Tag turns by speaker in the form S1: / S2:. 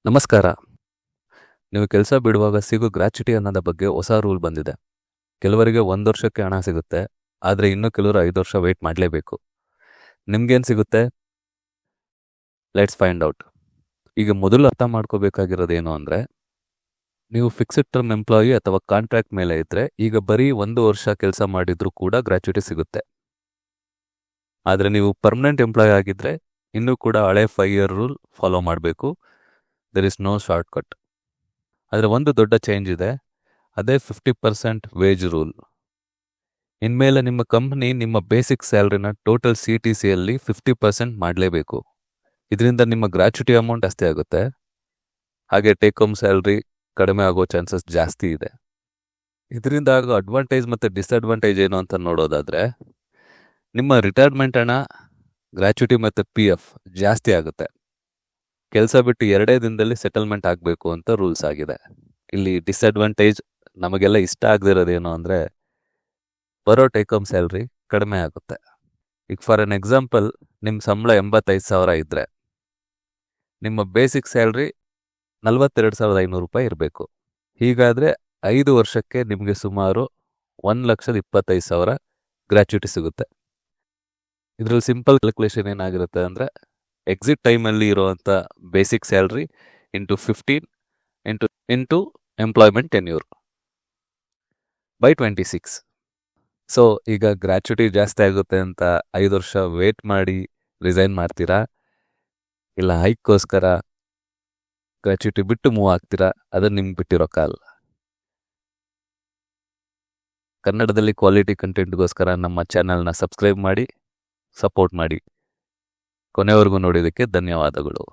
S1: ನಮಸ್ಕಾರ. ನೀವು ಕೆಲಸ ಬಿಡುವಾಗ ಸಿಗೋ ಗ್ರ್ಯಾಚ್ಯುಟಿ ಅನ್ನೋದ ಬಗ್ಗೆ ಹೊಸ ರೂಲ್ ಬಂದಿದೆ. ಕೆಲವರಿಗೆ 1 ವರ್ಷಕ್ಕೆ ಹಣ ಸಿಗುತ್ತೆ, ಆದರೆ ಇನ್ನೂ ಕೆಲವರು 5 ವರ್ಷ ವೇಟ್ ಮಾಡಲೇಬೇಕು. ನಿಮ್ಗೇನು ಸಿಗುತ್ತೆ? Let's find out. ಈಗ ಮೊದಲು ಅರ್ಥ ಮಾಡ್ಕೋಬೇಕಾಗಿರೋದೇನು ಅಂದರೆ, ನೀವು ಫಿಕ್ಸ್ಡ್ ಟರ್ಮ್ ಎಂಪ್ಲಾಯಿ ಅಥವಾ ಕಾಂಟ್ರಾಕ್ಟ್ ಮೇಲೆ ಇದ್ದರೆ ಈಗ ಬರೀ 1 ವರ್ಷ ಕೆಲಸ ಮಾಡಿದ್ರೂ ಕೂಡ ಗ್ರ್ಯಾಚ್ಯುಟಿ ಸಿಗುತ್ತೆ. ಆದರೆ ನೀವು ಪರ್ಮನೆಂಟ್ ಎಂಪ್ಲಾಯಿ ಆಗಿದ್ದರೆ ಇನ್ನೂ ಕೂಡ ಹಳೆ 5 ಇಯರ್ ರೂಲ್ ಫಾಲೋ ಮಾಡಬೇಕು. There is no shortcut. ಆದರೆ ಒಂದು ದೊಡ್ಡ ಚೇಂಜ್ ಇದೆ, ಅದೇ 50% ವೇಜ್ ರೂಲ್. ಇನ್ಮೇಲೆ ನಿಮ್ಮ ಕಂಪ್ನಿ ನಿಮ್ಮ ಬೇಸಿಕ್ ಸ್ಯಾಲ್ರಿನ ಟೋಟಲ್ CTCಯಲ್ಲಿ 50% ಮಾಡಲೇಬೇಕು. ಇದರಿಂದ ನಿಮ್ಮ ಗ್ರ್ಯಾಚ್ಯುಟಿ ಅಮೌಂಟ್ ಜಾಸ್ತಿ ಆಗುತ್ತೆ, ಹಾಗೆ ಟೇಕ್ ಹೋಮ್ ಸ್ಯಾಲ್ರಿ ಕಡಿಮೆ ಆಗೋ ಚಾನ್ಸಸ್ ಜಾಸ್ತಿ ಇದೆ. ಇದರಿಂದ ಆಗೋ ಅಡ್ವಾಂಟೇಜ್ ಮತ್ತು ಡಿಸ್ಅಡ್ವಾಂಟೇಜ್ ಏನು ಅಂತ ನೋಡೋದಾದರೆ, ನಿಮ್ಮ ರಿಟೈರ್ಮೆಂಟ್ ಹಣ, ಗ್ರ್ಯಾಚ್ಯುಟಿ ಮತ್ತು PF ಜಾಸ್ತಿ ಆಗುತ್ತೆ. ಕೆಲಸ ಬಿಟ್ಟು 2 ದಿನದಲ್ಲಿ ಸೆಟಲ್ಮೆಂಟ್ ಆಗಬೇಕು ಅಂತ ರೂಲ್ಸ್ ಆಗಿದೆ. ಇಲ್ಲಿ ಡಿಸ್ಅಡ್ವಾಂಟೇಜ್ ನಮಗೆಲ್ಲ ಇಷ್ಟ ಆಗದಿರೋದೇನು ಅಂದರೆ, ಬರೋ ಟೇಕ್ ಹೋಮ್ ಸ್ಯಾಲ್ರಿ ಕಡಿಮೆ ಆಗುತ್ತೆ. ಈಗ ಫಾರ್ ಎನ್ ಎಕ್ಸಾಂಪಲ್, ನಿಮ್ಮ ಸಂಬಳ 85,000 ಇದ್ದರೆ ನಿಮ್ಮ ಬೇಸಿಕ್ ಸ್ಯಾಲ್ರಿ 42,500 ರೂಪಾಯಿ ಇರಬೇಕು. ಹೀಗಾದರೆ 5 ವರ್ಷಕ್ಕೆ ನಿಮಗೆ ಸುಮಾರು 1,25,000 ಗ್ರ್ಯಾಚ್ಯುಟಿ ಸಿಗುತ್ತೆ. ಇದರಲ್ಲಿ ಸಿಂಪಲ್ ಕ್ಯಾಲ್ಕುಲೇಷನ್ ಏನಾಗಿರುತ್ತೆ ಅಂದರೆ, ಎಕ್ಸಿಟ್ ಟೈಮಲ್ಲಿ ಇರುವಂಥ basic salary into 15 into employment tenure by 26. So ಈಗ ಗ್ರ್ಯಾಚ್ಯುಟಿ ಜಾಸ್ತಿ ಆಗುತ್ತೆ ಅಂತ 5 ವರ್ಷ ವೇಟ್ ಮಾಡಿ ರಿಸೈನ್ ಮಾಡ್ತೀರಾ, ಇಲ್ಲ ಹೈಕ್ಕೋಸ್ಕರ ಗ್ರ್ಯಾಚ್ಯುಟಿ ಬಿಟ್ಟು ಮೂವ್ ಆಗ್ತೀರಾ? ಅದನ್ನು ನಿಮ್ಗೆ ಬಿಟ್ಟಿರೋ ಕಾಲ್. ಕನ್ನಡದಲ್ಲಿ ಕ್ವಾಲಿಟಿ ಕಂಟೆಂಟ್ಗೋಸ್ಕರ ನಮ್ಮ ಚಾನಲ್ನ ಸಬ್ಸ್ಕ್ರೈಬ್ ಮಾಡಿ, ಸಪೋರ್ಟ್ ಮಾಡಿ. ಕೊನೆವರೆಗೂ ನೋಡಿದ್ದಕ್ಕೆ ಧನ್ಯವಾದಗಳು.